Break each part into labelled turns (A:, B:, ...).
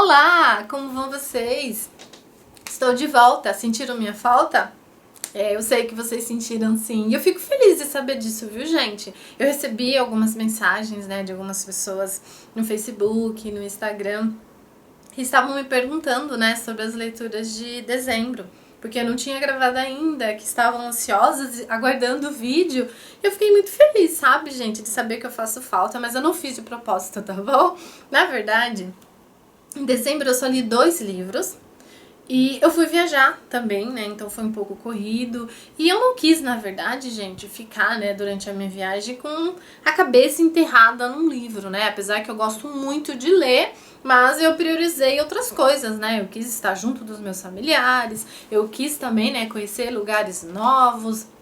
A: Olá, como vão vocês? Estou de volta, sentiram minha falta? Eu sei que vocês sentiram sim, e eu fico feliz de saber disso, viu, gente? Eu recebi algumas mensagens, de algumas pessoas no Facebook, no Instagram, que estavam me perguntando, sobre as leituras de dezembro, porque eu não tinha gravado ainda, que estavam ansiosas, aguardando o vídeo. Eu fiquei muito feliz, sabe, gente, de saber que eu faço falta, mas eu não fiz de propósito, tá bom? Na verdade, em dezembro eu só li 2 livros e eu fui viajar também, então foi um pouco corrido. E eu não quis, na verdade, gente, ficar, durante a minha viagem com a cabeça enterrada num livro, apesar que eu gosto muito de ler, mas eu priorizei outras coisas, eu quis estar junto dos meus familiares, eu quis também, conhecer lugares novos,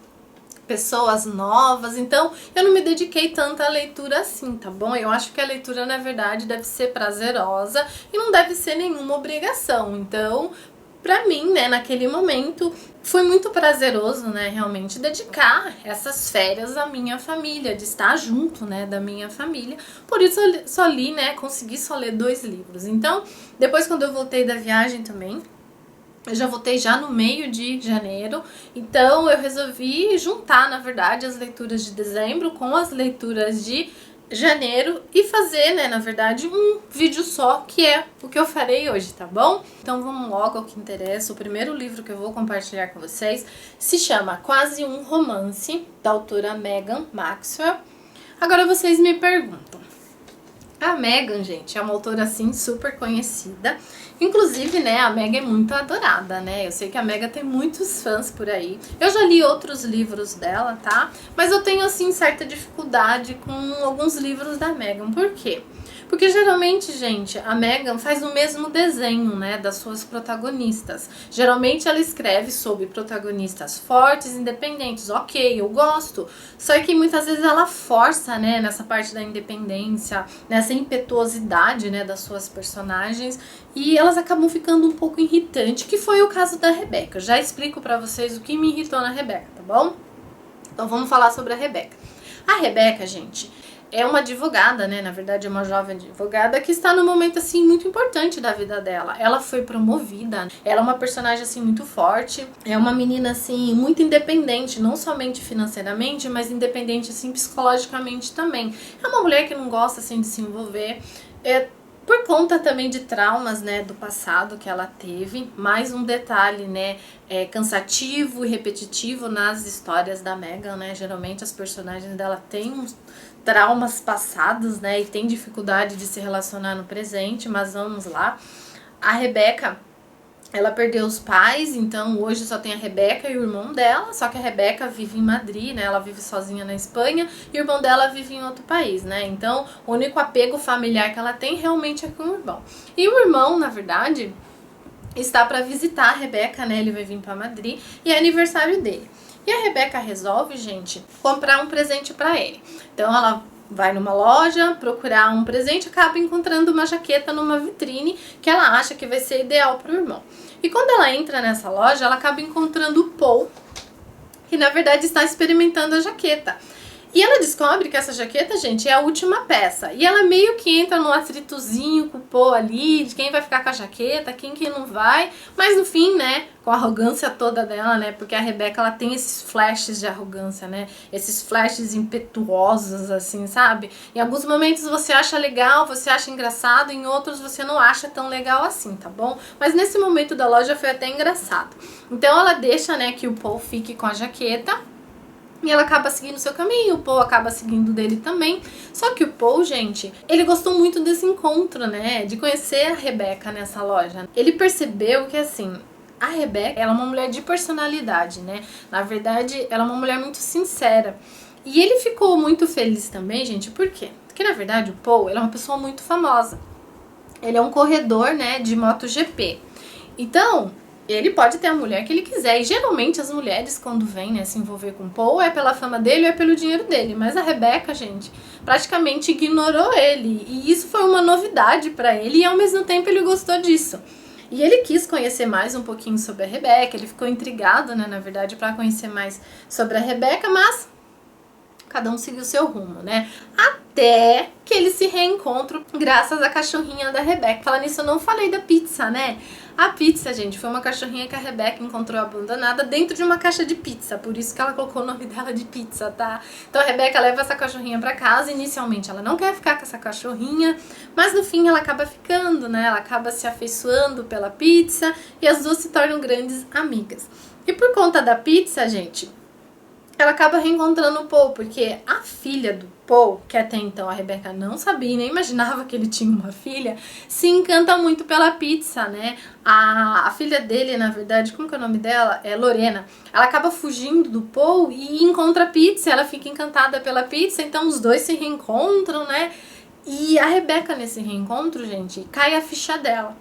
A: pessoas novas, então eu não me dediquei tanto à leitura assim, tá bom? Eu acho que a leitura, na verdade, deve ser prazerosa e não deve ser nenhuma obrigação. Então, pra mim, naquele momento, foi muito prazeroso, realmente dedicar essas férias à minha família, de estar junto, da minha família. Por isso eu só li, consegui só ler 2 livros. Então, depois quando eu voltei da viagem também, eu já voltei já no meio de janeiro, então eu resolvi juntar, na verdade, as leituras de dezembro com as leituras de janeiro e fazer, na verdade, um vídeo só, que é o que eu farei hoje, tá bom? Então vamos logo ao que interessa. O primeiro livro que eu vou compartilhar com vocês se chama Quase um Romance, da autora Megan Maxwell. Agora vocês me perguntam, a Megan, gente, é uma autora assim super conhecida. Inclusive, a Megan é muito adorada, Eu sei que a Megan tem muitos fãs por aí. Eu já li outros livros dela, tá? Mas eu tenho, assim, certa dificuldade com alguns livros da Megan. Por quê? Porque geralmente, gente, a Megan faz o mesmo desenho, das suas protagonistas. Geralmente ela escreve sobre protagonistas fortes, independentes. Ok, eu gosto. Só que muitas vezes ela força, nessa parte da independência, nessa impetuosidade, das suas personagens. E elas acabam ficando um pouco irritantes, que foi o caso da Rebecca. Já explico pra vocês o que me irritou na Rebecca, tá bom? Então vamos falar sobre a Rebecca. A Rebecca, gente, é uma advogada, na verdade é uma jovem advogada que está num momento assim muito importante da vida dela. Ela foi promovida, ela é uma personagem assim muito forte, é uma menina assim muito independente, não somente financeiramente, mas independente assim psicologicamente também. É uma mulher que não gosta assim de se envolver, por conta também de traumas, do passado que ela teve. Mais um detalhe, cansativo e repetitivo nas histórias da Megan, Geralmente as personagens dela têm uns traumas passados, e tem dificuldade de se relacionar no presente, mas vamos lá. A Rebecca, ela perdeu os pais, então hoje só tem a Rebecca e o irmão dela, só que a Rebecca vive em Madrid, ela vive sozinha na Espanha, e o irmão dela vive em outro país, Então, o único apego familiar que ela tem realmente é com o irmão. E o irmão, na verdade, está para visitar a Rebecca, ele vai vir para Madrid, e é aniversário dele. E a Rebecca resolve, gente, comprar um presente para ele. Então, ela vai numa loja procurar um presente, acaba encontrando uma jaqueta numa vitrine que ela acha que vai ser ideal para o irmão. E quando ela entra nessa loja, ela acaba encontrando o Paul, que na verdade está experimentando a jaqueta. E ela descobre que essa jaqueta, gente, é a última peça. E ela meio que entra num atritozinho com o Paul ali, de quem vai ficar com a jaqueta, quem que não vai. Mas no fim, com a arrogância toda dela, porque a Rebecca, ela tem esses flashes de arrogância, Esses flashes impetuosos, assim, sabe? Em alguns momentos você acha legal, você acha engraçado, em outros você não acha tão legal assim, tá bom? Mas nesse momento da loja foi até engraçado. Então ela deixa, que o Paul fique com a jaqueta. E ela acaba seguindo o seu caminho, o Paul acaba seguindo dele também. Só que o Paul, gente, ele gostou muito desse encontro, de conhecer a Rebecca nessa loja. Ele percebeu que, assim, a Rebecca, ela é uma mulher de personalidade, Na verdade, ela é uma mulher muito sincera. E ele ficou muito feliz também, gente, por quê? Porque, na verdade, o Paul, ele é uma pessoa muito famosa. Ele é um corredor, de MotoGP. Então, ele pode ter a mulher que ele quiser. E geralmente as mulheres, quando vêm, se envolver com o Paul, é pela fama dele ou é pelo dinheiro dele. Mas a Rebecca, gente, praticamente ignorou ele. E isso foi uma novidade pra ele. E ao mesmo tempo ele gostou disso. E ele quis conhecer mais um pouquinho sobre a Rebecca. Ele ficou intrigado, na verdade, pra conhecer mais sobre a Rebecca. Mas cada um seguiu seu rumo, né? Até que eles se reencontram graças à cachorrinha da Rebeca. Falando nisso, eu não falei da pizza, né? A pizza, gente, foi uma cachorrinha que a Rebeca encontrou abandonada dentro de uma caixa de pizza. Por isso que ela colocou o nome dela de pizza, tá? Então a Rebeca leva essa cachorrinha pra casa. Inicialmente ela não quer ficar com essa cachorrinha, mas no fim ela acaba ficando, né? Ela acaba se afeiçoando pela pizza e as duas se tornam grandes amigas. E por conta da pizza, gente, ela acaba reencontrando o Paul, porque a filha do Paul, que até então a Rebeca não sabia, nem imaginava que ele tinha uma filha, se encanta muito pela pizza, né? A filha dele, na verdade, como que é o nome dela? É Lorena. Ela acaba fugindo do Paul e encontra a pizza, ela fica encantada pela pizza, então os dois se reencontram, né? E a Rebeca, nesse reencontro, gente, cai a ficha dela.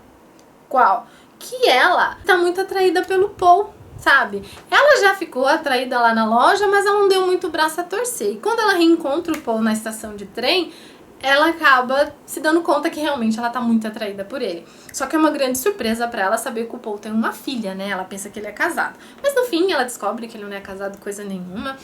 A: Qual? Que ela tá muito atraída pelo Paul, sabe? Ela já ficou atraída lá na loja, mas ela não deu muito braço a torcer. E quando ela reencontra o Paul na estação de trem, ela acaba se dando conta que realmente ela tá muito atraída por ele. Só que é uma grande surpresa pra ela saber que o Paul tem uma filha, né? Ela pensa que ele é casado. Mas no fim ela descobre que ele não é casado coisa nenhuma.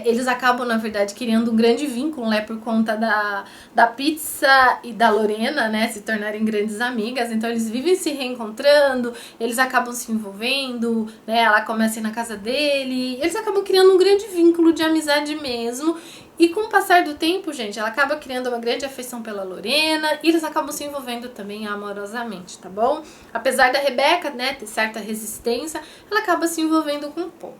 A: Eles acabam, na verdade, criando um grande vínculo, né, por conta da pizza e da Lorena, né, se tornarem grandes amigas. Então eles vivem se reencontrando, eles acabam se envolvendo, né, ela começa a ir na casa dele, eles acabam criando um grande vínculo de amizade mesmo. E com o passar do tempo, gente, ela acaba criando uma grande afeição pela Lorena e eles acabam se envolvendo também amorosamente, tá bom? Apesar da Rebeca, né, ter certa resistência, ela acaba se envolvendo com o Paul.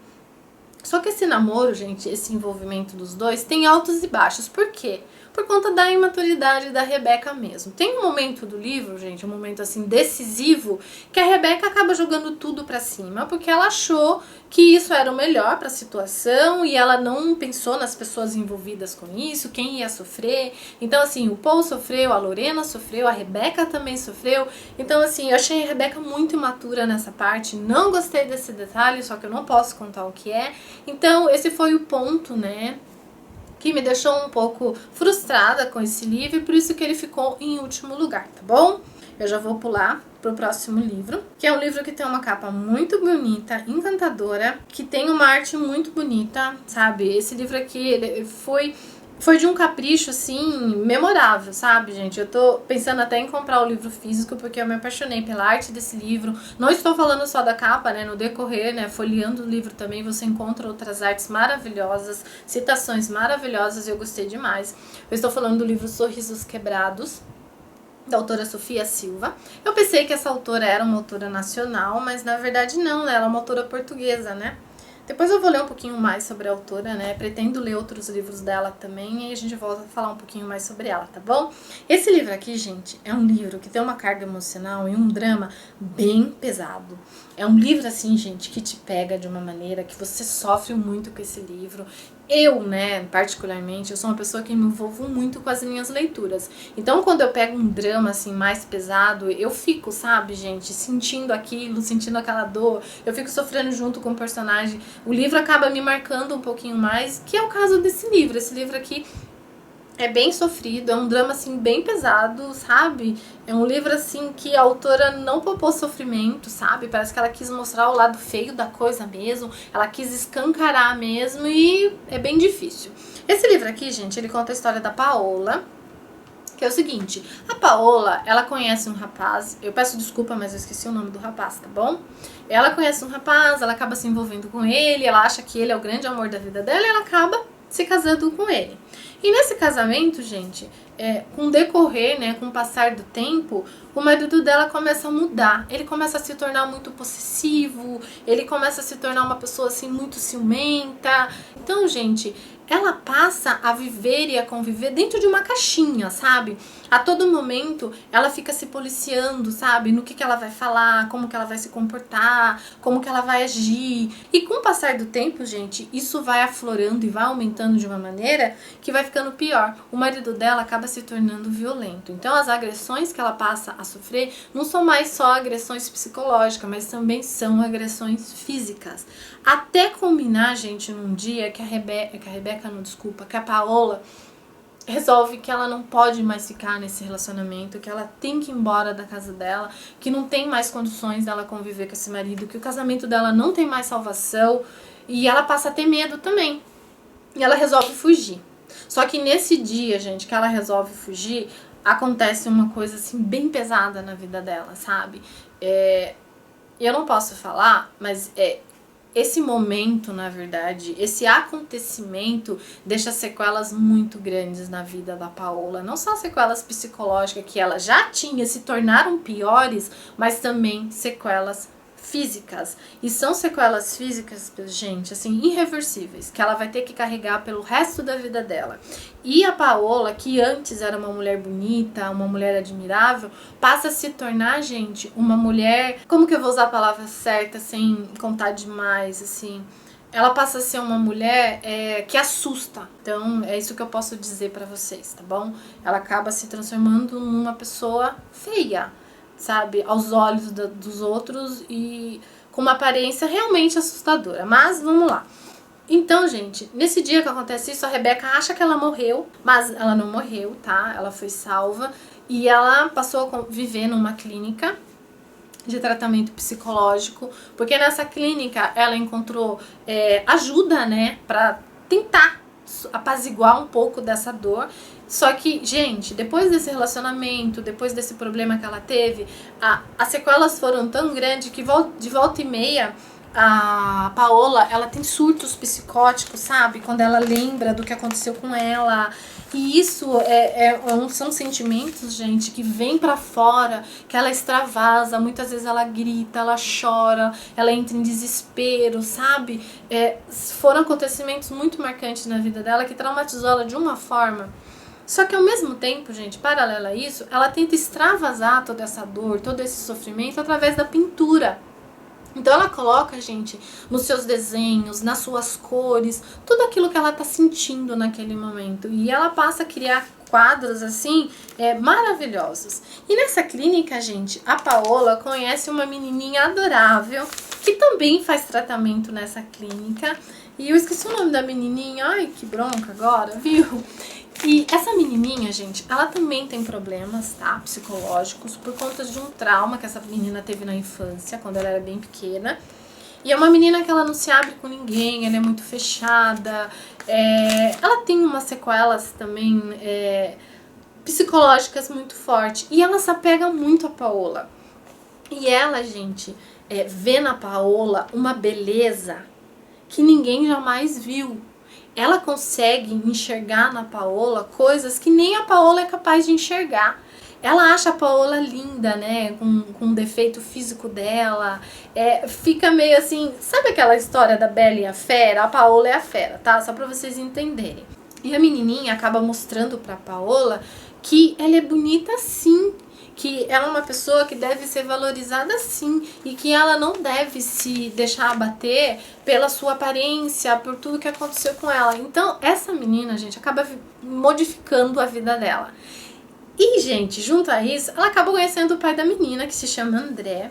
A: Só que esse namoro, gente, esse envolvimento dos dois tem altos e baixos. Por quê? Por conta da imaturidade da Rebeca mesmo. Tem um momento do livro, gente, um momento assim decisivo, que a Rebeca acaba jogando tudo pra cima, porque ela achou que isso era o melhor pra situação e ela não pensou nas pessoas envolvidas com isso, quem ia sofrer. Então, assim, o Paul sofreu, a Lorena sofreu, a Rebeca também sofreu. Então, assim, eu achei a Rebeca muito imatura nessa parte, não gostei desse detalhe, só que eu não posso contar o que é. Então, esse foi o ponto, né, que me deixou um pouco frustrada com esse livro e por isso que ele ficou em último lugar, tá bom? Eu já vou pular pro próximo livro, que é um livro que tem uma capa muito bonita, encantadora, que tem uma arte muito bonita, sabe? Esse livro aqui, ele foi de um capricho, assim, memorável, sabe, gente? Eu tô pensando até em comprar o livro físico, porque eu me apaixonei pela arte desse livro. Não estou falando só da capa, né? No decorrer, né? Folheando o livro também, você encontra outras artes maravilhosas, citações maravilhosas, e eu gostei demais. Eu estou falando do livro Sorrisos Quebrados, da autora Sofia Silva. Eu pensei que essa autora era uma autora nacional, mas na verdade não, né? Ela é uma autora portuguesa, né? Depois eu vou ler um pouquinho mais sobre a autora, né? Pretendo ler outros livros dela também e a gente volta a falar um pouquinho mais sobre ela, tá bom? Esse livro aqui, gente, é um livro que tem uma carga emocional e um drama bem pesado. É um livro, assim, gente, que te pega de uma maneira que você sofre muito com esse livro. Eu, né, particularmente, eu sou uma pessoa que me envolvo muito com as minhas leituras. Então, quando eu pego um drama, assim, mais pesado, eu fico, sabe, gente, sentindo aquilo, sentindo aquela dor. Eu fico sofrendo junto com o personagem. O livro acaba me marcando um pouquinho mais, que é o caso desse livro. Esse livro aqui é bem sofrido, é um drama, assim, bem pesado, sabe? É um livro, assim, que a autora não poupou sofrimento, sabe? Parece que ela quis mostrar o lado feio da coisa mesmo, ela quis escancarar mesmo e é bem difícil. Esse livro aqui, gente, ele conta a história da Paola, que é o seguinte: a Paola, ela conhece um rapaz, eu peço desculpa, mas eu esqueci o nome do rapaz, tá bom? Ela conhece um rapaz, ela acaba se envolvendo com ele, ela acha que ele é o grande amor da vida dela e ela acaba se casando com ele. E nesse casamento, gente, com o decorrer, né, com o passar do tempo, o marido dela começa a mudar. Ele começa a se tornar muito possessivo, ele começa a se tornar uma pessoa, assim, muito ciumenta. Então, gente, ela passa a viver e a conviver dentro de uma caixinha, sabe? A todo momento ela fica se policiando, sabe? No que ela vai falar, como que ela vai se comportar, como que ela vai agir. E com o passar do tempo, gente, isso vai aflorando e vai aumentando de uma maneira que vai ficando pior. O marido dela acaba se tornando violento. Então as agressões que ela passa a sofrer não são mais só agressões psicológicas, mas também são agressões físicas. Até combinar, gente, num dia que que a Paola resolve que ela não pode mais ficar nesse relacionamento, que ela tem que ir embora da casa dela, que não tem mais condições dela conviver com esse marido, que o casamento dela não tem mais salvação, e ela passa a ter medo também. e ela resolve fugir. Só que nesse dia, gente, que ela resolve fugir, acontece uma coisa assim bem pesada na vida dela, sabe? Eu não posso falar, mas esse momento, na verdade, esse acontecimento deixa sequelas muito grandes na vida da Paola. Não só sequelas psicológicas que ela já tinha, se tornaram piores, mas também sequelas físicas. E são sequelas físicas, gente, assim, irreversíveis, que ela vai ter que carregar pelo resto da vida dela. E a Paola, que antes era uma mulher bonita, uma mulher admirável, passa a se tornar, gente, uma mulher... Como que eu vou usar a palavra certa sem contar demais, assim? Ela passa a ser uma mulher que assusta. Então, é isso que eu posso dizer pra vocês, tá bom? Ela acaba se transformando numa pessoa feia, sabe, aos olhos dos outros e com uma aparência realmente assustadora. Mas vamos lá. Então, gente, nesse dia que acontece isso, a Rebeca acha que ela morreu, mas ela não morreu, tá? Ela foi salva e ela passou a viver numa clínica de tratamento psicológico, porque nessa clínica ela encontrou ajuda, né, pra tentar apaziguar um pouco dessa dor. Só que, gente, depois desse relacionamento, depois desse problema que ela teve, as sequelas foram tão grandes que de volta e meia a Paola, ela tem surtos psicóticos, sabe? Quando ela lembra do que aconteceu com ela. E isso são sentimentos, gente, que vem pra fora, que ela extravasa, muitas vezes ela grita, ela chora, ela entra em desespero, sabe? Foram acontecimentos muito marcantes na vida dela que traumatizou ela de uma forma. Só que ao mesmo tempo, gente, paralela a isso, ela tenta extravasar toda essa dor, todo esse sofrimento através da pintura. Então ela coloca, gente, nos seus desenhos, nas suas cores, tudo aquilo que ela tá sentindo naquele momento. E ela passa a criar quadros, assim, maravilhosos. E nessa clínica, gente, a Paola conhece uma menininha adorável, que também faz tratamento nessa clínica. E eu esqueci o nome da menininha, ai, que bronca agora, viu? E essa menininha, gente, ela também tem problemas, tá, psicológicos, por conta de um trauma que essa menina teve na infância, quando ela era bem pequena. E é uma menina que ela não se abre com ninguém, ela é muito fechada. Ela tem umas sequelas também psicológicas muito fortes. E ela se apega muito a Paola. E ela, gente, vê na Paola uma beleza que ninguém jamais viu. Ela consegue enxergar na Paola coisas que nem a Paola é capaz de enxergar. Ela acha a Paola linda, né, com o defeito físico dela, fica meio assim, sabe aquela história da Bela e a Fera? A Paola é a fera, tá? Só pra vocês entenderem. E a menininha acaba mostrando pra Paola que ela é bonita sim, que ela é uma pessoa que deve ser valorizada sim e que ela não deve se deixar abater pela sua aparência, por tudo que aconteceu com ela. Então, essa menina, gente, acaba modificando a vida dela. E, gente, junto a isso, ela acaba conhecendo o pai da menina, que se chama André,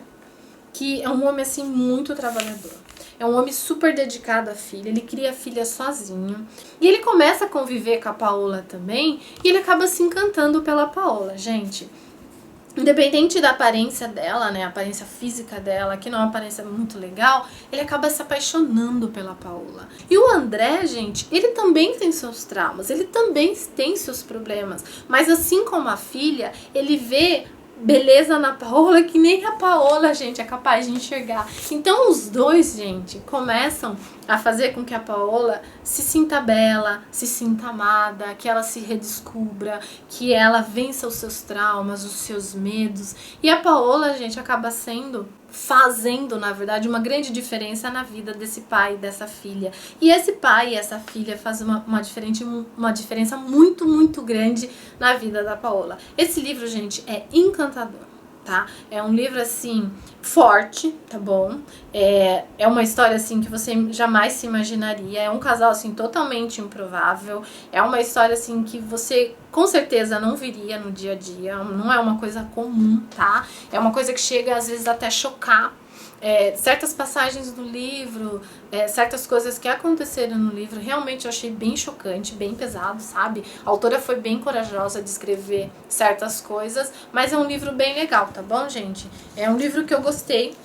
A: que é um homem, assim, muito trabalhador. É um homem super dedicado à filha, ele cria a filha sozinho. E ele começa a conviver com a Paola também, e ele acaba se encantando pela Paola, gente. Independente da aparência dela, né, a aparência física dela, que não é uma aparência muito legal, ele acaba se apaixonando pela Paola. E o André, gente, ele também tem seus traumas, ele também tem seus problemas, mas assim como a filha, ele vê beleza na Paola que nem a Paola, gente, é capaz de enxergar. Então os dois, gente, começam a fazer com que a Paola se sinta bela, se sinta amada, que ela se redescubra, que ela vença os seus traumas, os seus medos. E a Paola, gente, acaba fazendo, na verdade, uma grande diferença na vida desse pai e dessa filha. E esse pai e essa filha fazem uma diferença muito, muito grande na vida da Paola. Esse livro, gente, é encantador, tá? É um livro, assim, forte, tá bom? É uma história, assim, que você jamais se imaginaria. É um casal, assim, totalmente improvável. É uma história, assim, que você com certeza não viria no dia a dia. Não é uma coisa comum, tá? É uma coisa que chega, às vezes, até chocar. Certas passagens do livro, certas coisas que aconteceram no livro, realmente eu achei bem chocante, bem pesado, sabe? A autora foi bem corajosa de escrever certas coisas, mas é um livro bem legal, tá bom, gente? É um livro que eu gostei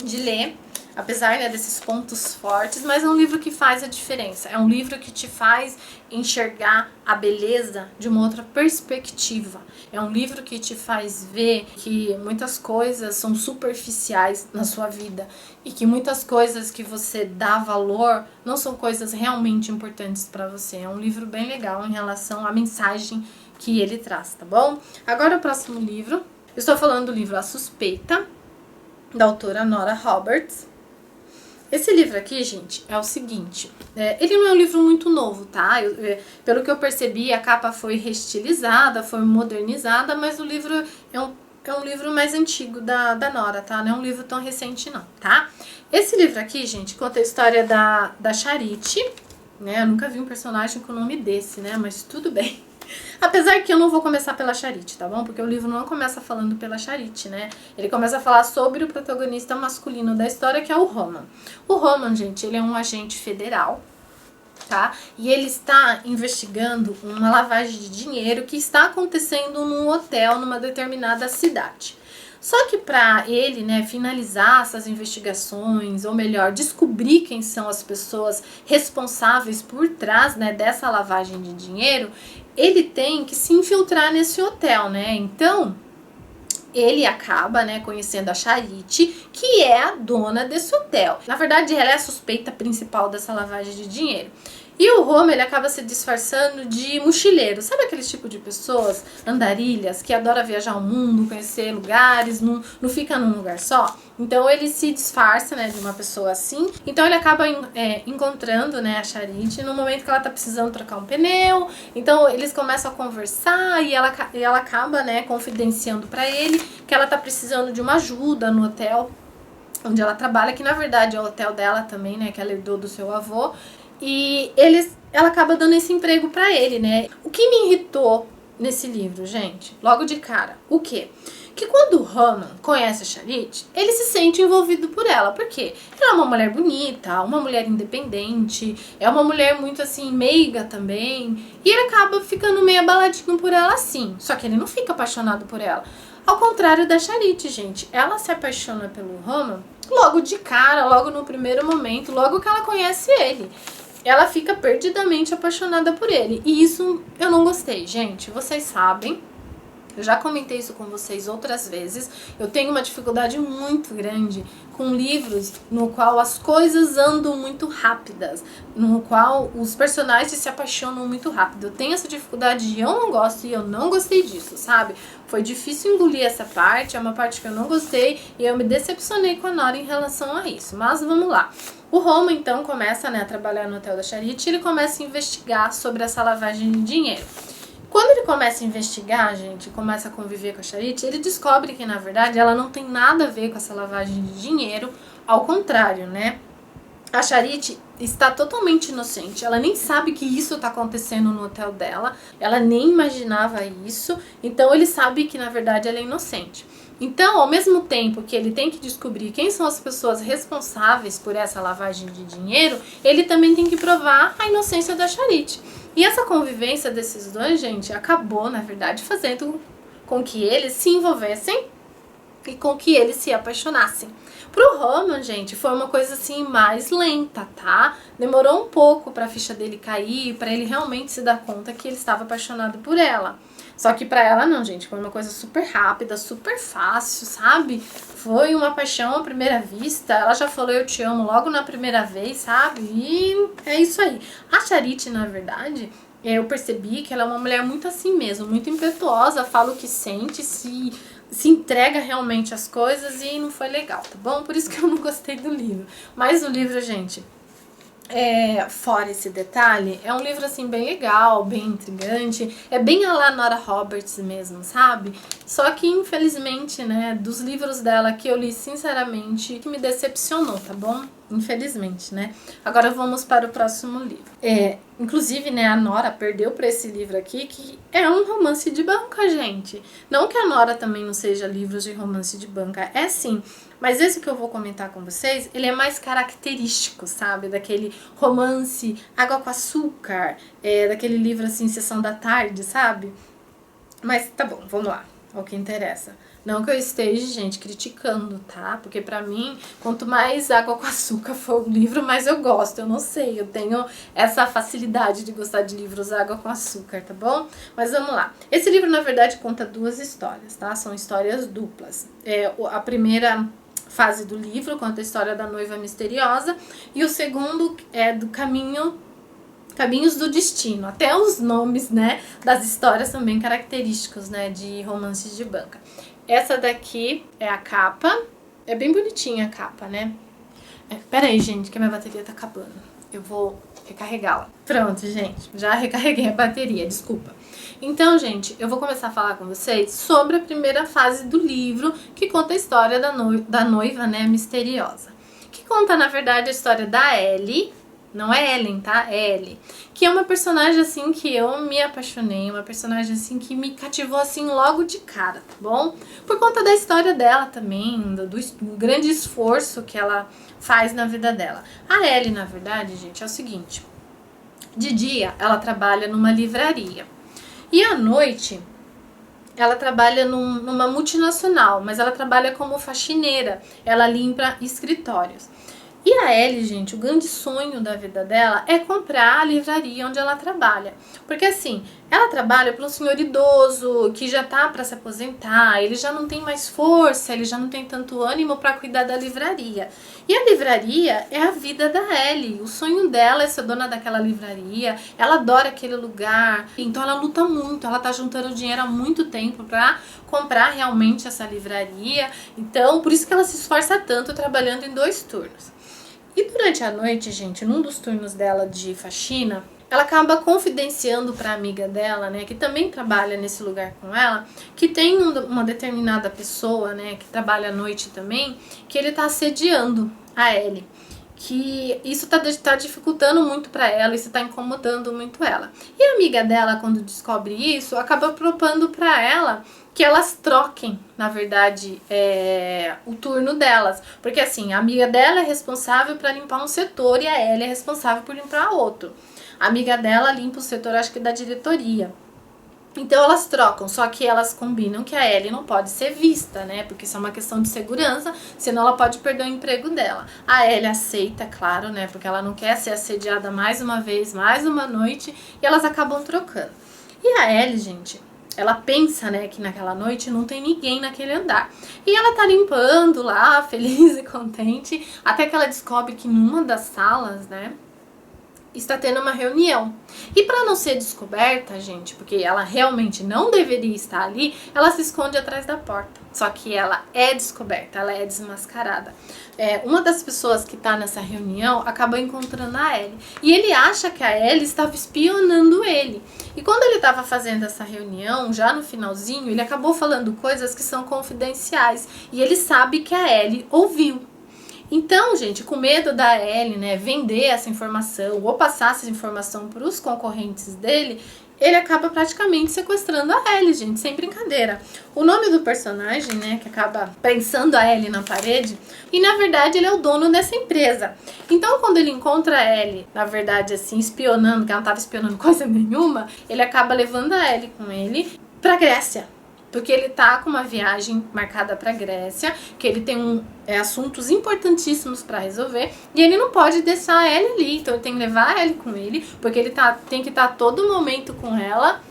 A: de ler. apesar, né, desses pontos fortes, mas é um livro que faz a diferença. É um livro que te faz enxergar a beleza de uma outra perspectiva. É um livro que te faz ver que muitas coisas são superficiais na sua vida e que muitas coisas que você dá valor não são coisas realmente importantes para você. É um livro bem legal em relação à mensagem que ele traz, tá bom? Agora o próximo livro. Eu estou falando do livro A Suspeita, da autora Nora Roberts. Esse livro aqui, gente, é o seguinte, ele não é um livro muito novo, tá? Pelo que eu percebi, a capa foi reestilizada, foi modernizada, mas o livro é um livro mais antigo da Nora, tá? Não é um livro tão recente não, tá? Esse livro aqui, gente, conta a história da Charity, né? Eu nunca vi um personagem com o nome desse, né? Mas tudo bem. Apesar que eu não vou começar pela Charity, tá bom? Porque o livro não começa falando pela Charity, né? Ele começa a falar sobre o protagonista masculino da história, que é o Roman. O Roman, gente, ele é um agente federal, tá? E ele está investigando uma lavagem de dinheiro que está acontecendo num hotel numa determinada cidade. Só que para ele, né, finalizar essas investigações, ou melhor, descobrir quem são as pessoas responsáveis por trás, né, dessa lavagem de dinheiro, ele tem que se infiltrar nesse hotel, né? Então, ele acaba, né, conhecendo a Charity, que é a dona desse hotel. Na verdade, ela é a suspeita principal dessa lavagem de dinheiro. E o Homer, ele acaba se disfarçando de mochileiro. Sabe aquele tipo de pessoas, andarilhas, que adora viajar o mundo, conhecer lugares, não fica num lugar só? Então ele se disfarça, né, de uma pessoa assim. Então ele acaba encontrando, né, a Charity no momento que ela tá precisando trocar um pneu. Então eles começam a conversar e ela acaba, né, confidenciando pra ele que ela tá precisando de uma ajuda no hotel onde ela trabalha, que na verdade é o hotel dela também, né, que ela herdou do seu avô. E ela acaba dando esse emprego pra ele, né? O que me irritou nesse livro, gente, logo de cara, o quê? Que quando o Roman conhece a Charity, ele se sente envolvido por ela. Por quê? Ela é uma mulher bonita, uma mulher independente, é uma mulher muito assim, meiga também. E ele acaba ficando meio abaladinho por ela assim. Só que ele não fica apaixonado por ela. Ao contrário da Charity, gente. Ela se apaixona pelo Roman logo de cara, logo no primeiro momento, logo que ela conhece ele. Ela fica perdidamente apaixonada por ele. E isso eu não gostei, gente. Vocês sabem. Eu já comentei isso com vocês outras vezes. Eu tenho uma dificuldade muito grande com livros no qual as coisas andam muito rápidas, no qual os personagens se apaixonam muito rápido. Eu tenho essa dificuldade e eu não gosto, e eu não gostei disso, sabe? Foi difícil engolir essa parte, é uma parte que eu não gostei e eu me decepcionei com a Nora em relação a isso. Mas vamos lá. O Roman então começa, né, a trabalhar no hotel da Charity e ele começa a investigar sobre essa lavagem de dinheiro. Quando ele começa a investigar, gente, começa a conviver com a Charity, ele descobre que, na verdade, ela não tem nada a ver com essa lavagem de dinheiro, ao contrário, né? A Charity está totalmente inocente, ela nem sabe que isso está acontecendo no hotel dela, ela nem imaginava isso, então ele sabe que, na verdade, ela é inocente. Então, ao mesmo tempo que ele tem que descobrir quem são as pessoas responsáveis por essa lavagem de dinheiro, ele também tem que provar a inocência da Charity. E essa convivência desses dois, gente, acabou, na verdade, fazendo com que eles se envolvessem e com que eles se apaixonassem. Pro Roman, gente, foi uma coisa assim mais lenta, tá? Demorou um pouco pra ficha dele cair, pra ele realmente se dar conta que ele estava apaixonado por ela. Só que pra ela não, gente, foi uma coisa super rápida, super fácil, sabe? Foi uma paixão à primeira vista, ela já falou eu te amo logo na primeira vez, sabe? E é isso aí. A Charity, na verdade, eu percebi que ela é uma mulher muito assim mesmo, muito impetuosa, fala o que sente, se entrega realmente às coisas e não foi legal, tá bom? Por isso que eu não gostei do livro. Mas o livro, gente, fora esse detalhe, é um livro assim bem legal, bem intrigante, é bem a la Nora Roberts mesmo, sabe? Só que infelizmente, né, dos livros dela que eu li sinceramente, que me decepcionou, tá bom? Infelizmente, né? Agora vamos para o próximo livro. Inclusive, né, a Nora perdeu para esse livro aqui, que é um romance de banca, gente. Não que a Nora também não seja livros de romance de banca, é sim. Mas esse que eu vou comentar com vocês, ele é mais característico, sabe? Daquele romance água com açúcar, daquele livro assim, Sessão da Tarde, sabe? Mas tá bom, vamos lá, é o que interessa. Não que eu esteja, gente, criticando, tá? Porque pra mim, quanto mais água com açúcar for o livro, mais eu gosto. Eu não sei, eu tenho essa facilidade de gostar de livros água com açúcar, tá bom? Mas vamos lá. Esse livro, na verdade, conta duas histórias, tá? São histórias duplas. A primeira fase do livro conta a história da noiva misteriosa e o segundo é do Caminhos do Destino. Até os nomes, né, das histórias são bem característicos, né, de romances de banca. Essa daqui é a capa. É bem bonitinha a capa, né? Pera aí, gente, que a minha bateria tá acabando. Eu vou recarregá-la. Pronto, gente. Já recarreguei a bateria, desculpa. Então, gente, eu vou começar a falar com vocês sobre a primeira fase do livro, que conta a história da noiva, né, misteriosa. Que conta, na verdade, a história da Ellie. Não é Ellen, tá? É Ellie. Que é uma personagem, assim, que eu me apaixonei. Uma personagem, assim, que me cativou, assim, logo de cara, tá bom? Por conta da história dela também, do grande esforço que ela faz na vida dela. A Ellie, na verdade, gente, é o seguinte. De dia, ela trabalha numa livraria. E à noite, ela trabalha numa multinacional, mas ela trabalha como faxineira. Ela limpa escritórios. E a Ellie, gente, o grande sonho da vida dela é comprar a livraria onde ela trabalha. Porque assim, ela trabalha para um senhor idoso que já tá para se aposentar, ele já não tem mais força, ele já não tem tanto ânimo para cuidar da livraria. E a livraria é a vida da Ellie. O sonho dela é ser dona daquela livraria, ela adora aquele lugar, então ela luta muito, ela tá juntando dinheiro há muito tempo para comprar realmente essa livraria. Então, por isso que ela se esforça tanto trabalhando em 2 turnos. E durante a noite, gente, num dos turnos dela de faxina, ela acaba confidenciando para a amiga dela, né, que também trabalha nesse lugar com ela, que tem uma determinada pessoa, né, que trabalha à noite também, que ele tá assediando a Ellie. Que isso tá dificultando muito para ela, isso tá incomodando muito ela. E a amiga dela, quando descobre isso, acaba propondo para ela que elas troquem, na verdade, o turno delas. Porque assim, a amiga dela é responsável para limpar um setor e a Ellie é responsável por limpar outro. A amiga dela limpa o setor, acho que da diretoria. Então elas trocam, só que elas combinam que a Ellie não pode ser vista, né? Porque isso é uma questão de segurança, senão ela pode perder o emprego dela. A Ellie aceita, claro, né? Porque ela não quer ser assediada mais uma vez, mais uma noite, e elas acabam trocando. E a Ellie, gente, ela pensa, né, que naquela noite não tem ninguém naquele andar. E ela tá limpando lá, feliz e contente, até que ela descobre que numa das salas, né, está tendo uma reunião. E para não ser descoberta, gente, porque ela realmente não deveria estar ali, ela se esconde atrás da porta. Só que ela é descoberta, ela é desmascarada. Uma das pessoas que está nessa reunião acabou encontrando a Ellie. E ele acha que a Ellie estava espionando ele. E quando ele estava fazendo essa reunião, já no finalzinho, ele acabou falando coisas que são confidenciais. E ele sabe que a Ellie ouviu. Então, gente, com medo da Ellie, né, vender essa informação ou passar essa informação para os concorrentes dele, ele acaba praticamente sequestrando a Ellie, gente, sem brincadeira. O nome do personagem, né, que acaba prensando a Ellie na parede, e na verdade ele é o dono dessa empresa. Então, quando ele encontra a Ellie, na verdade, assim, espionando, que ela não estava espionando coisa nenhuma, ele acaba levando a Ellie com ele pra Grécia. Porque ele tá com uma viagem marcada pra Grécia, que ele tem assuntos importantíssimos pra resolver, e ele não pode deixar a Ellie ali, então ele tem que levar a Ellie com ele, porque ele tem que estar todo momento com ela.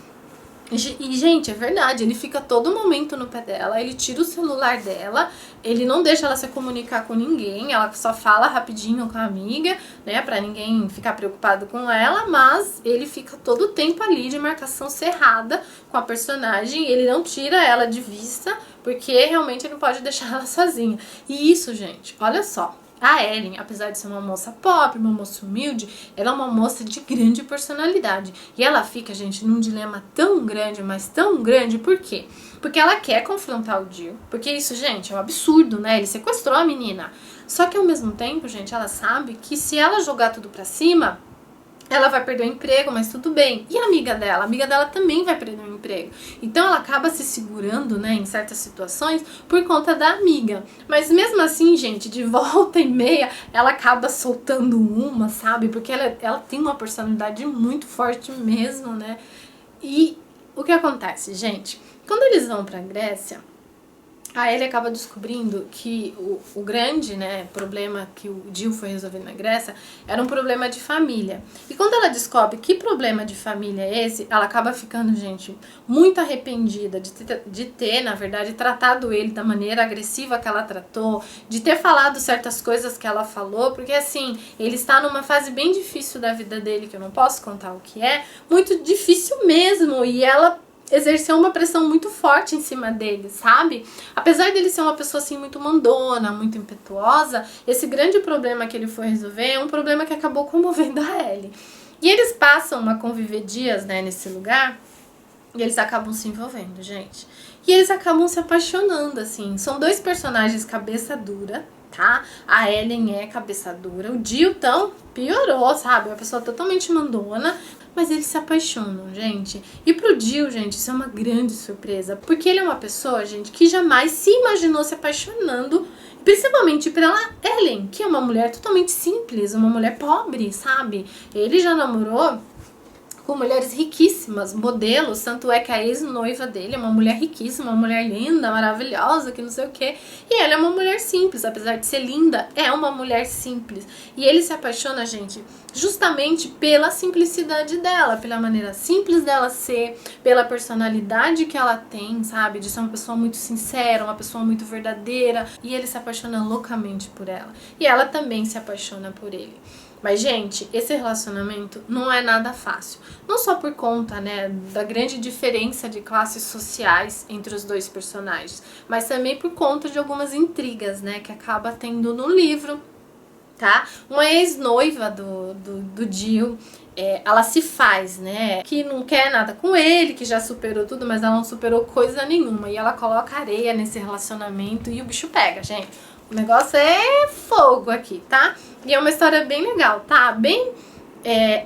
A: E, gente, é verdade, ele fica todo momento no pé dela, ele tira o celular dela, ele não deixa ela se comunicar com ninguém, ela só fala rapidinho com a amiga, né, pra ninguém ficar preocupado com ela, mas ele fica todo o tempo ali de marcação cerrada com a personagem, ele não tira ela de vista, porque realmente ele não pode deixar ela sozinha. E isso, gente, olha só. A Ellen, apesar de ser uma moça pobre, uma moça humilde, ela é uma moça de grande personalidade. E ela fica, gente, num dilema tão grande, mas tão grande, por quê? Porque ela quer confrontar o Jill. Porque isso, gente, é um absurdo, né? Ele sequestrou a menina. Só que ao mesmo tempo, gente, ela sabe que se ela jogar tudo pra cima, ela vai perder o emprego, mas tudo bem. E a amiga dela também vai perder o emprego. Então ela acaba se segurando, né, em certas situações por conta da amiga. Mas mesmo assim, gente, de volta e meia, ela acaba soltando uma, sabe? Porque ela tem uma personalidade muito forte mesmo, né? E o que acontece, gente? Quando eles vão pra Grécia, Aí ele acaba descobrindo que o grande, né, problema que o Jill foi resolver na Grécia era um problema de família. E quando ela descobre que problema de família é esse, ela acaba ficando, gente, muito arrependida de ter, na verdade, tratado ele da maneira agressiva que ela tratou, de ter falado certas coisas que ela falou, porque assim, ele está numa fase bem difícil da vida dele, que eu não posso contar o que é, muito difícil mesmo, e ela exerceu uma pressão muito forte em cima dele, sabe? Apesar dele ser uma pessoa assim muito mandona, muito impetuosa, esse grande problema que ele foi resolver é um problema que acabou comovendo a Ellie. E eles passam a conviver dias, né, nesse lugar, e eles acabam se envolvendo, gente. E eles acabam se apaixonando, assim. São dois personagens cabeça dura, tá? A Ellen é cabeça dura. O Jill, então, piorou, sabe? Uma pessoa totalmente mandona. Mas eles se apaixonam, gente. E pro Jill, gente, isso é uma grande surpresa. Porque ele é uma pessoa, gente, que jamais se imaginou se apaixonando, principalmente pela Ellen, que é uma mulher totalmente simples, uma mulher pobre, sabe? Ele já namorou com mulheres riquíssimas, modelos, tanto é que a ex-noiva dele é uma mulher riquíssima, uma mulher linda, maravilhosa, que não sei o que, e ela é uma mulher simples, apesar de ser linda, é uma mulher simples, e ele se apaixona, gente, justamente pela simplicidade dela, pela maneira simples dela ser, pela personalidade que ela tem, sabe, de ser uma pessoa muito sincera, uma pessoa muito verdadeira, e ele se apaixona loucamente por ela, e ela também se apaixona por ele. Mas, gente, esse relacionamento não é nada fácil. Não só por conta, né, da grande diferença de classes sociais entre os dois personagens, mas também por conta de algumas intrigas, né, que acaba tendo no livro, tá? Uma ex-noiva do Jill, ela se faz, né, que não quer nada com ele, que já superou tudo, mas ela não superou coisa nenhuma. E ela coloca areia nesse relacionamento e o bicho pega, gente. O negócio é fogo aqui, tá? E é uma história bem legal, tá? Bem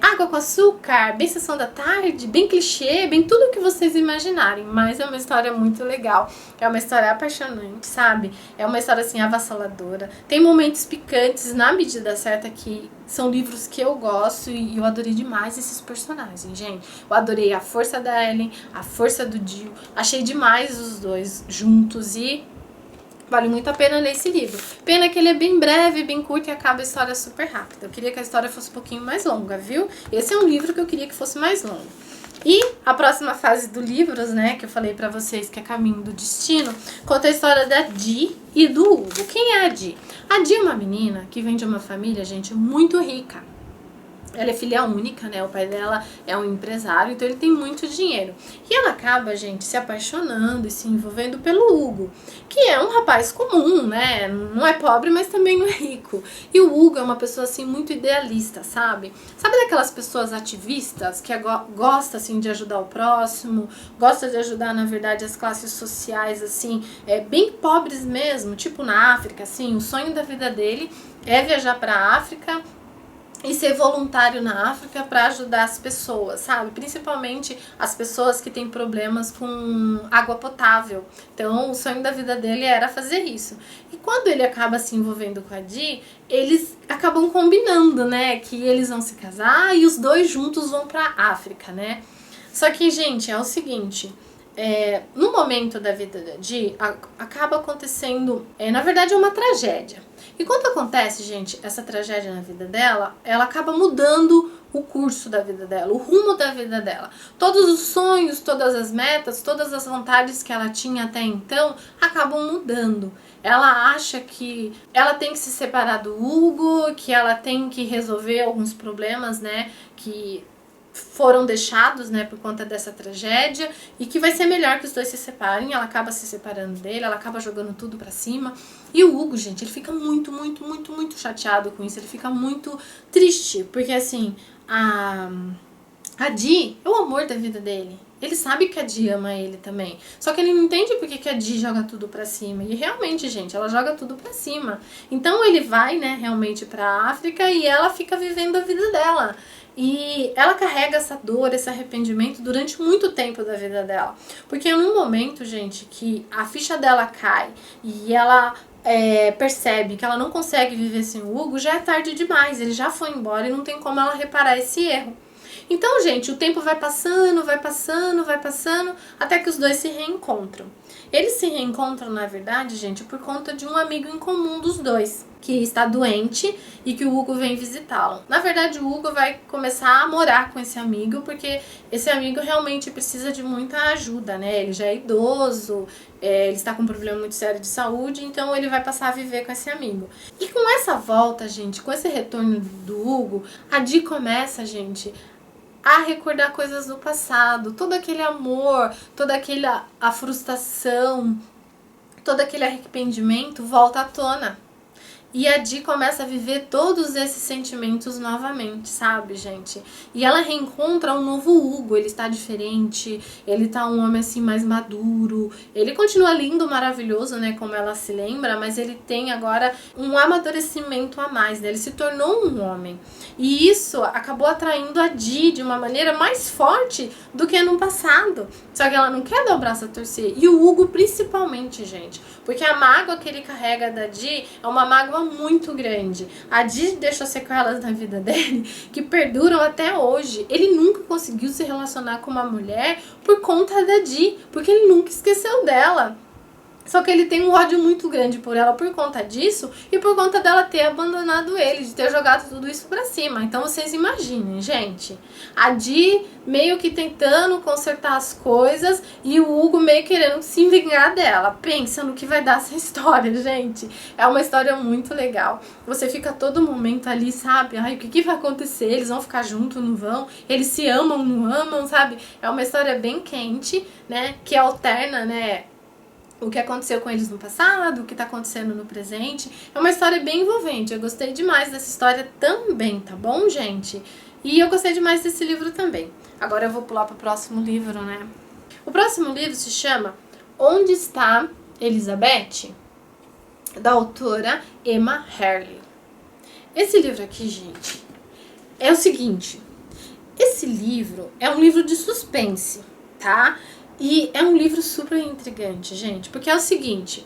A: água com açúcar, bem sessão da tarde, bem clichê, bem tudo o que vocês imaginarem. Mas é uma história muito legal. É uma história apaixonante, sabe? É uma história, assim, avassaladora. Tem momentos picantes na medida certa que são livros que eu gosto e eu adorei demais esses personagens, gente. Eu adorei a força da Ellen, a força do Jill. Achei demais os dois juntos e vale muito a pena ler esse livro. Pena que ele é bem breve, bem curto e acaba a história super rápido. Eu queria que a história fosse um pouquinho mais longa, viu? Esse é um livro que eu queria que fosse mais longo. E a próxima fase do livros, né, que eu falei pra vocês que é Caminho do Destino, conta a história da Dee e do Hugo. Quem é a Dee? A Dee é uma menina que vem de uma família, gente, muito rica. Ela é filha única, né? O pai dela é um empresário, então ele tem muito dinheiro. E ela acaba, gente, se apaixonando e se envolvendo pelo Hugo, que é um rapaz comum, né? Não é pobre, mas também não é rico. E o Hugo é uma pessoa, assim, muito idealista, sabe? Sabe daquelas pessoas ativistas que gosta, assim, de ajudar o próximo, gosta de ajudar, na verdade, as classes sociais, assim, bem pobres mesmo, tipo na África, assim. O sonho da vida dele é viajar pra África e ser voluntário na África para ajudar as pessoas, sabe? Principalmente as pessoas que têm problemas com água potável. Então, o sonho da vida dele era fazer isso. E quando ele acaba se envolvendo com a Dee, eles acabam combinando, né? Que eles vão se casar e os dois juntos vão para a África, né? Só que, gente, é o seguinte... no momento da vida da Dee, acaba acontecendo, na verdade é uma tragédia. E quando acontece, gente, essa tragédia na vida dela, ela acaba mudando o curso da vida dela, o rumo da vida dela. Todos os sonhos, todas as metas, todas as vontades que ela tinha até então, acabam mudando. Ela acha que ela tem que se separar do Hugo, que ela tem que resolver alguns problemas, né, que foram deixados, né, por conta dessa tragédia, e que vai ser melhor que os dois se separem. Ela acaba se separando dele, ela acaba jogando tudo pra cima. E o Hugo, gente, ele fica muito, muito, muito, muito chateado com isso. Ele fica muito triste, porque assim, a Dee é o amor da vida dele. Ele sabe que a Dee ama ele também. Só que ele não entende porque que a Dee joga tudo pra cima. E realmente, gente, ela joga tudo pra cima. Então ele vai, né, realmente pra África e ela fica vivendo a vida dela. E ela carrega essa dor, esse arrependimento durante muito tempo da vida dela. Porque num momento, gente, que a ficha dela cai e ela percebe que ela não consegue viver sem o Hugo, já é tarde demais. Ele já foi embora e não tem como ela reparar esse erro. Então, gente, o tempo vai passando, vai passando, vai passando, até que os dois se reencontram. Eles se reencontram, na verdade, gente, por conta de um amigo em comum dos dois, que está doente e que o Hugo vem visitá-lo. Na verdade, o Hugo vai começar a morar com esse amigo, porque esse amigo realmente precisa de muita ajuda, né? Ele já é idoso, ele está com um problema muito sério de saúde, então ele vai passar a viver com esse amigo. E com essa volta, gente, com esse retorno do Hugo, a Di começa, gente, a recordar coisas do passado, todo aquele amor, toda aquela a frustração, todo aquele arrependimento volta à tona. E a Di começa a viver todos esses sentimentos novamente, sabe, gente? E ela reencontra um novo Hugo, ele está diferente, ele tá um homem assim mais maduro, ele continua lindo, maravilhoso, né, como ela se lembra, mas ele tem agora um amadurecimento a mais, né? Ele se tornou um homem. E isso acabou atraindo a Di de uma maneira mais forte do que no passado. Só que ela não quer dar o braço a torcer. E o Hugo principalmente, gente. Porque a mágoa que ele carrega da Di é uma mágoa muito grande. A Di deixou sequelas na vida dele que perduram até hoje. Ele nunca conseguiu se relacionar com uma mulher por conta da Di, porque ele nunca esqueceu dela. Só que ele tem um ódio muito grande por ela por conta disso e por conta dela ter abandonado ele, de ter jogado tudo isso pra cima. Então vocês imaginem, gente. A Di meio que tentando consertar as coisas e o Hugo meio querendo se vingar dela. Pensa no que vai dar essa história, gente. É uma história muito legal. Você fica todo momento ali, sabe? Ai, o que vai acontecer? Eles vão ficar juntos, não vão? Eles se amam, não amam, sabe? É uma história bem quente, né? Que alterna, né? O que aconteceu com eles no passado, o que tá acontecendo no presente. É uma história bem envolvente. Eu gostei demais dessa história também, tá bom, gente? E eu gostei demais desse livro também. Agora eu vou pular pro próximo livro, né? O próximo livro se chama Onde Está Elizabeth? Da autora Emma Hurley. Esse livro aqui, gente, é o seguinte. Esse livro é um livro de suspense, tá? E é um livro super intrigante, gente, porque é o seguinte,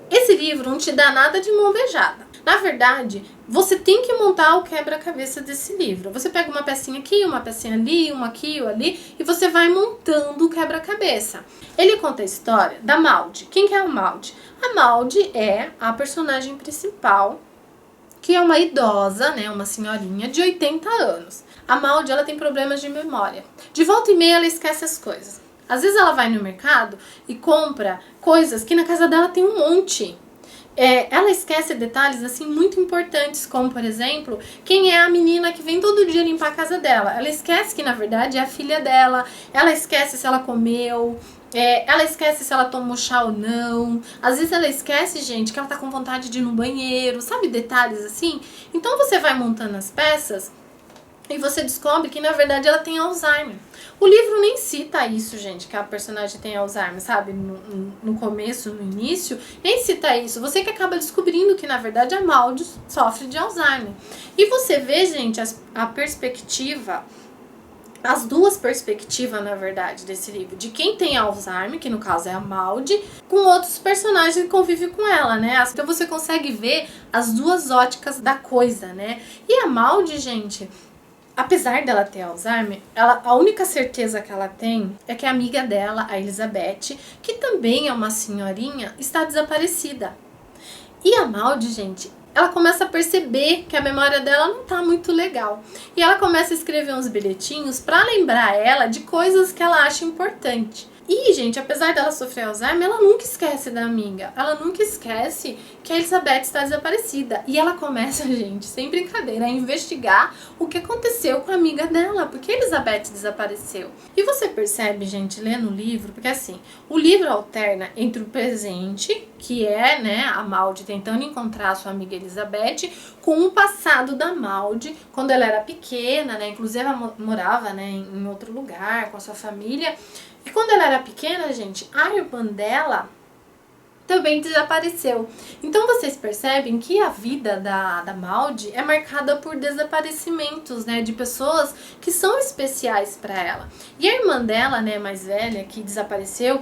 A: esse livro não te dá nada de mão beijada. Na verdade, você tem que montar o quebra-cabeça desse livro. Você pega uma pecinha aqui, uma pecinha ali, uma aqui ou ali, e você vai montando o quebra-cabeça. Ele conta a história da Maud. Quem que é a Maud? A Maud é a personagem principal, que é uma idosa, né, uma senhorinha de 80 anos. A Maud, ela tem problemas de memória. De volta e meia, ela esquece as coisas. Às vezes ela vai no mercado e compra coisas que na casa dela tem um monte. Ela esquece detalhes assim muito importantes, como por exemplo, quem é a menina que vem todo dia limpar a casa dela. Ela esquece que na verdade é a filha dela, ela esquece se ela comeu, ela esquece se ela tomou chá ou não. Às vezes ela esquece, gente, que ela tá com vontade de ir no banheiro, sabe, detalhes assim. Então você vai montando as peças e você descobre que na verdade ela tem Alzheimer. O livro nem cita isso, gente, que a personagem tem Alzheimer, sabe? No começo, no início, nem cita isso. Você que acaba descobrindo que, na verdade, a Maud sofre de Alzheimer. E você vê, gente, a perspectiva, as duas perspectivas, na verdade, desse livro. De quem tem Alzheimer, que no caso é a Maud, com outros personagens que convivem com ela, né? Então você consegue ver as duas óticas da coisa, né? E a Maud, gente, apesar dela ter Alzheimer, a única certeza que ela tem é que a amiga dela, a Elizabeth, que também é uma senhorinha, está desaparecida. E a Maud, gente, ela começa a perceber que a memória dela não tá muito legal. E ela começa a escrever uns bilhetinhos para lembrar ela de coisas que ela acha importante. E, gente, apesar dela sofrer Alzheimer, ela nunca esquece da amiga. Ela nunca esquece que a Elizabeth está desaparecida. E ela começa, gente, sem brincadeira, a investigar o que aconteceu com a amiga dela. Porque a Elizabeth desapareceu. E você percebe, gente, lendo o livro, porque assim, o livro alterna entre o presente, que é, né, a Maud tentando encontrar a sua amiga Elizabeth, com o passado da Maud, quando ela era pequena, né, inclusive ela morava, né, em outro lugar, com a sua família. E quando ela era pequena, gente, a irmã dela também desapareceu. Então vocês percebem que a vida da Maud é marcada por desaparecimentos, né, de pessoas que são especiais para ela. E a irmã dela, né, mais velha, que desapareceu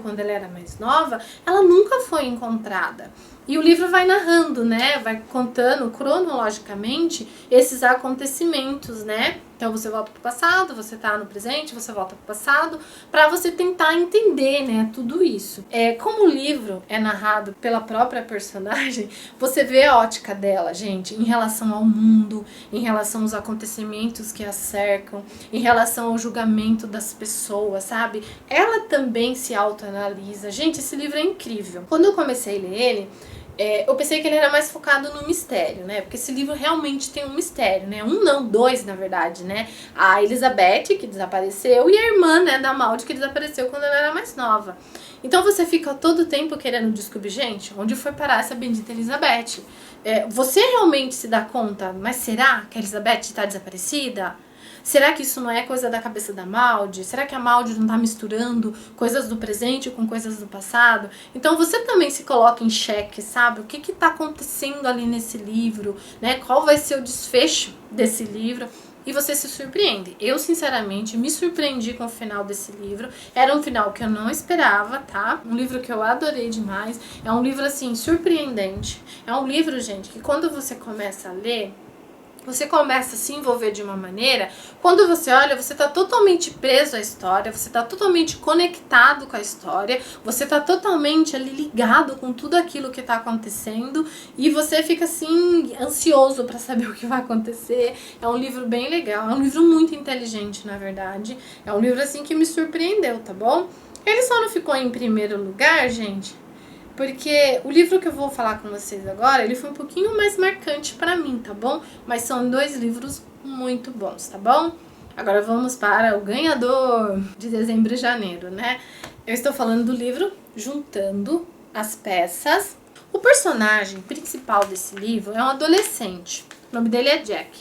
A: quando ela era mais nova, ela nunca foi encontrada. E o livro vai narrando, né? Vai contando cronologicamente esses acontecimentos, né? Então você volta pro passado, você tá no presente, você volta pro passado, para você tentar entender, né, tudo isso. Como o livro é narrado pela própria personagem, você vê a ótica dela, gente, em relação ao mundo, em relação aos acontecimentos que a cercam, em relação ao julgamento das pessoas, sabe? Ela também se autoanalisa. Gente, esse livro é incrível. Quando eu comecei a ler ele, eu pensei que ele era mais focado no mistério, né? Porque esse livro realmente tem um mistério, né? Um não, dois, na verdade, né? A Elizabeth, que desapareceu, e a irmã, né, da Maud, que desapareceu quando ela era mais nova. Então você fica todo o tempo querendo descobrir, gente, onde foi parar essa bendita Elizabeth? Você realmente se dá conta, mas será que a Elizabeth está desaparecida? Será que isso não é coisa da cabeça da Maud? Será que a Maud não está misturando coisas do presente com coisas do passado? Então você também se coloca em xeque, sabe? O que está acontecendo ali nesse livro, né? Qual vai ser o desfecho desse livro? E você se surpreende. Eu, sinceramente, me surpreendi com o final desse livro. Era um final que eu não esperava, tá? Um livro que eu adorei demais. É um livro, assim, surpreendente. É um livro, gente, que quando você começa a ler, você começa a se envolver de uma maneira, quando você olha, você está totalmente preso à história, você está totalmente conectado com a história, você está totalmente ali ligado com tudo aquilo que está acontecendo e você fica assim, ansioso para saber o que vai acontecer. É um livro bem legal, é um livro muito inteligente, na verdade. É um livro assim que me surpreendeu, tá bom? Ele só não ficou em primeiro lugar, gente, porque o livro que eu vou falar com vocês agora, ele foi um pouquinho mais marcante pra mim, tá bom? Mas são dois livros muito bons, tá bom? Agora vamos para o ganhador de dezembro e janeiro, né? Eu estou falando do livro Juntando as Peças. O personagem principal desse livro é um adolescente. O nome dele é Jack.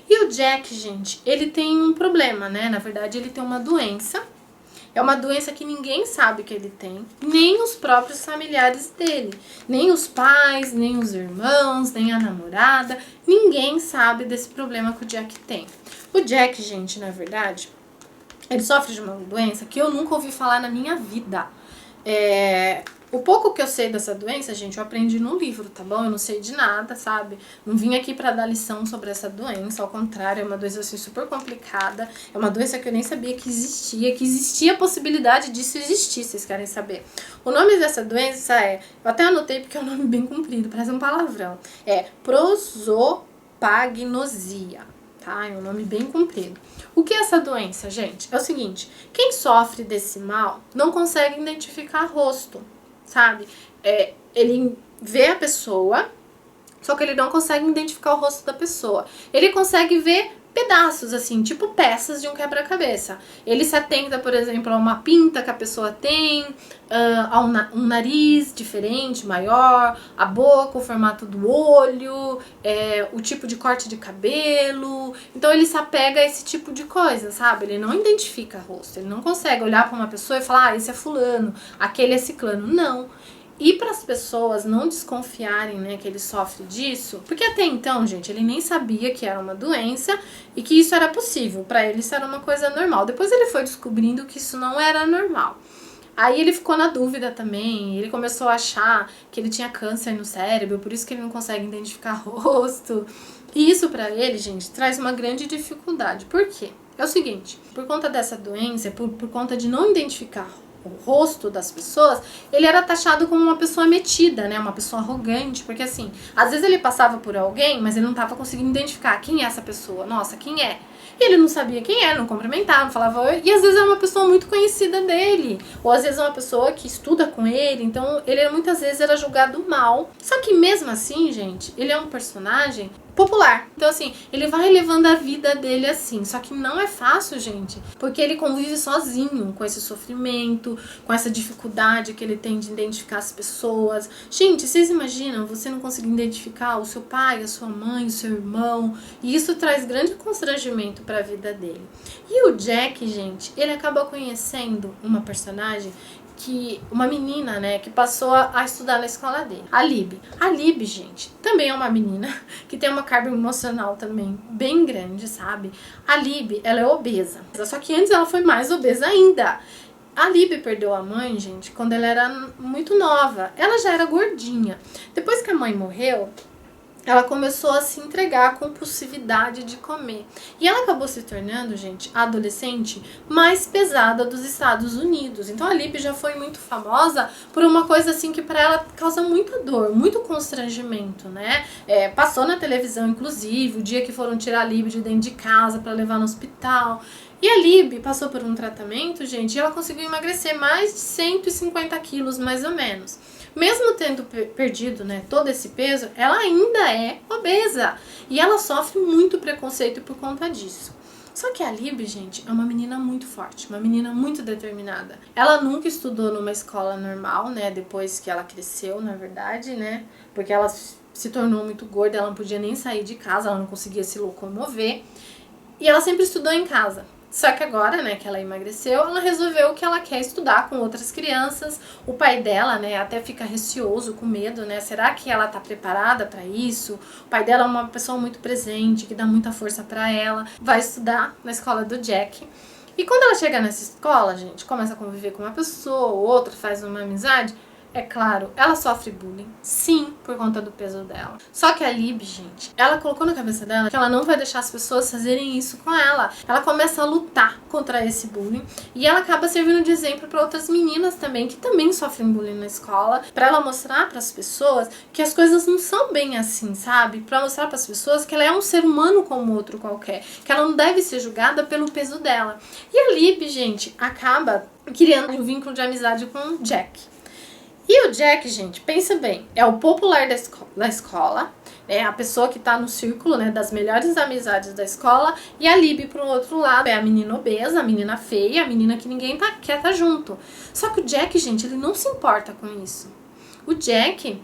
A: E o Jack, gente, ele tem um problema, né? Na verdade, ele tem uma doença. É uma doença que ninguém sabe que ele tem, nem os próprios familiares dele. Nem os pais, nem os irmãos, nem a namorada. Ninguém sabe desse problema que o Jack tem. O Jack, gente, na verdade, ele sofre de uma doença que eu nunca ouvi falar na minha vida. O pouco que eu sei dessa doença, gente, eu aprendi no livro, tá bom? Eu não sei de nada, sabe? Não vim aqui pra dar lição sobre essa doença, ao contrário, é uma doença assim super complicada, é uma doença que eu nem sabia que existia a possibilidade disso existir, vocês querem saber. O nome dessa doença eu até anotei porque é um nome bem comprido, parece um palavrão, prosopagnosia, tá? É um nome bem comprido. O que é essa doença, gente? É o seguinte, quem sofre desse mal não consegue identificar rosto, sabe? Ele vê a pessoa, só que ele não consegue identificar o rosto da pessoa. Ele consegue ver pedaços, assim, tipo peças de um quebra-cabeça. Ele se atenta, por exemplo, a uma pinta que a pessoa tem, a um nariz diferente, maior, a boca, o formato do olho, o tipo de corte de cabelo. Então ele se apega a esse tipo de coisa, sabe? Ele não identifica rosto, ele não consegue olhar para uma pessoa e falar, esse é fulano, aquele é ciclano. Não. E para as pessoas não desconfiarem, né, que ele sofre disso, porque até então, gente, ele nem sabia que era uma doença e que isso era possível. Para ele isso era uma coisa normal. Depois ele foi descobrindo que isso não era normal. Aí ele ficou na dúvida também, ele começou a achar que ele tinha câncer no cérebro, por isso que ele não consegue identificar rosto. E isso para ele, gente, traz uma grande dificuldade. Por quê? É o seguinte, por conta dessa doença, por conta de não identificar o rosto das pessoas, ele era taxado como uma pessoa metida, né? Uma pessoa arrogante, porque assim, às vezes ele passava por alguém, mas ele não estava conseguindo identificar quem é essa pessoa. Nossa, quem é? E ele não sabia quem é, não cumprimentava, não falava oi, e às vezes é uma pessoa muito conhecida dele, ou às vezes é uma pessoa que estuda com ele, então ele muitas vezes era julgado mal. Só que mesmo assim, gente, ele é um personagem popular. Então assim, ele vai levando a vida dele assim, só que não é fácil, gente, porque ele convive sozinho com esse sofrimento, com essa dificuldade que ele tem de identificar as pessoas. Gente, vocês imaginam você não conseguir identificar o seu pai, a sua mãe, o seu irmão, e isso traz grande constrangimento para a vida dele. E o Jack, gente, ele acaba conhecendo uma personagem uma menina, né, que passou a estudar na escola dele, a Libby. A Libby, gente, também é uma menina que tem uma carga emocional também bem grande, sabe? A Libby, ela é obesa, só que antes ela foi mais obesa ainda. A Lib perdeu a mãe, gente, quando ela era muito nova. Ela já era gordinha. Depois que a mãe morreu, ela começou a se entregar à compulsividade de comer. E ela acabou se tornando, gente, a adolescente mais pesada dos Estados Unidos. Então a Lib já foi muito famosa por uma coisa assim que para ela causa muita dor, muito constrangimento, né? Passou na televisão, inclusive, o dia que foram tirar a Lib de dentro de casa para levar no hospital. E a Lib passou por um tratamento, gente, e ela conseguiu emagrecer mais de 150 quilos, mais ou menos. Mesmo tendo perdido, né, todo esse peso, ela ainda é obesa. E ela sofre muito preconceito por conta disso. Só que a Lib, gente, é uma menina muito forte, uma menina muito determinada. Ela nunca estudou numa escola normal, né, depois que ela cresceu, na verdade, né, porque ela se tornou muito gorda, ela não podia nem sair de casa, ela não conseguia se locomover. E ela sempre estudou em casa. Só que agora, né, que ela emagreceu, ela resolveu que ela quer estudar com outras crianças. O pai dela, né, até fica receoso, com medo, né? Será que ela tá preparada para isso? O pai dela é uma pessoa muito presente, que dá muita força para ela. Vai estudar na escola do Jack. E quando ela chega nessa escola, gente, começa a conviver com uma pessoa ou outra, faz uma amizade. É claro, ela sofre bullying, sim, por conta do peso dela. Só que a Lib, gente, ela colocou na cabeça dela que ela não vai deixar as pessoas fazerem isso com ela. Ela começa a lutar contra esse bullying e ela acaba servindo de exemplo para outras meninas também, que também sofrem bullying na escola, para ela mostrar para as pessoas que as coisas não são bem assim, sabe? Para mostrar para as pessoas que ela é um ser humano como outro qualquer, que ela não deve ser julgada pelo peso dela. E a Lib, gente, acaba criando um vínculo de amizade com o Jack. E o Jack, gente, pensa bem, é o popular da escola, é a pessoa que tá no círculo, né, das melhores amizades da escola, e a Lib, pro outro lado, é a menina obesa, a menina feia, a menina que ninguém quer tá junto. Só que o Jack, gente, ele não se importa com isso. O Jack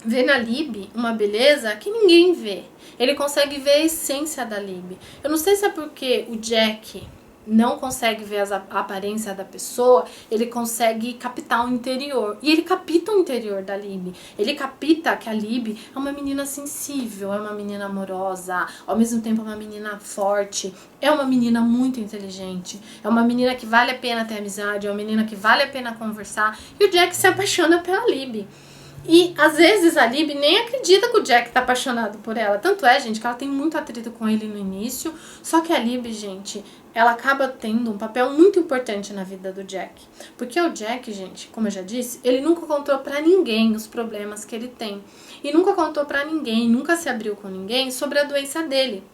A: vê na Lib uma beleza que ninguém vê. Ele consegue ver a essência da Lib. Eu não sei se é porque o Jack não consegue ver a aparência da pessoa, ele consegue captar o interior. E ele capta o interior da Lib. Ele capta que a Lib é uma menina sensível, é uma menina amorosa, ao mesmo tempo é uma menina forte, é uma menina muito inteligente, é uma menina que vale a pena ter amizade, é uma menina que vale a pena conversar. E o Jack se apaixona pela Lib. E às vezes a Lib nem acredita que o Jack tá apaixonado por ela. Tanto é, gente, que ela tem muito atrito com ele no início. Só que a Lib, gente, ela acaba tendo um papel muito importante na vida do Jack. Porque o Jack, gente, como eu já disse, ele nunca contou pra ninguém os problemas que ele tem. E nunca contou pra ninguém, nunca se abriu com ninguém sobre a doença dele.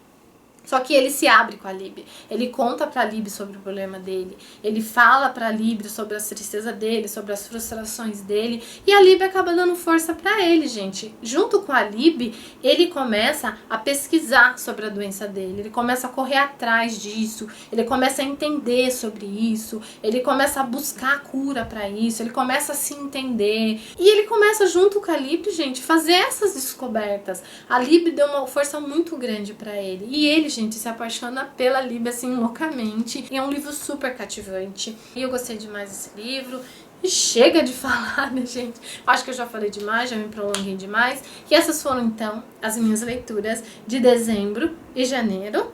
A: Só que ele se abre com a Lib, ele conta pra Lib sobre o problema dele, ele fala pra Lib sobre a tristeza dele, sobre as frustrações dele, e a Lib acaba dando força pra ele, gente. Junto com a Lib, ele começa a pesquisar sobre a doença dele, ele começa a correr atrás disso, ele começa a entender sobre isso, ele começa a buscar a cura pra isso, ele começa a se entender, e ele começa junto com a Lib, gente, fazer essas descobertas. A Lib deu uma força muito grande pra ele, e ele, gente, se apaixona pela Lib assim loucamente. E é um livro super cativante. E eu gostei demais desse livro. E chega de falar, né, gente? Acho que eu já falei demais, já me prolonguei demais. E essas foram, então, as minhas leituras de dezembro e janeiro.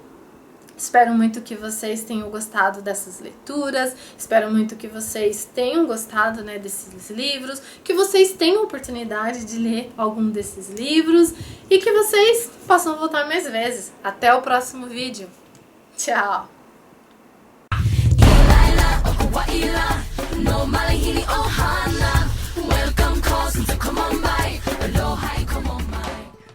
A: Espero muito que vocês tenham gostado dessas leituras, espero muito que vocês tenham gostado, né, desses livros, que vocês tenham oportunidade de ler algum desses livros e que vocês possam voltar mais vezes. Até o próximo vídeo. Tchau! Welcome, cause come on by. Aloha, come on by.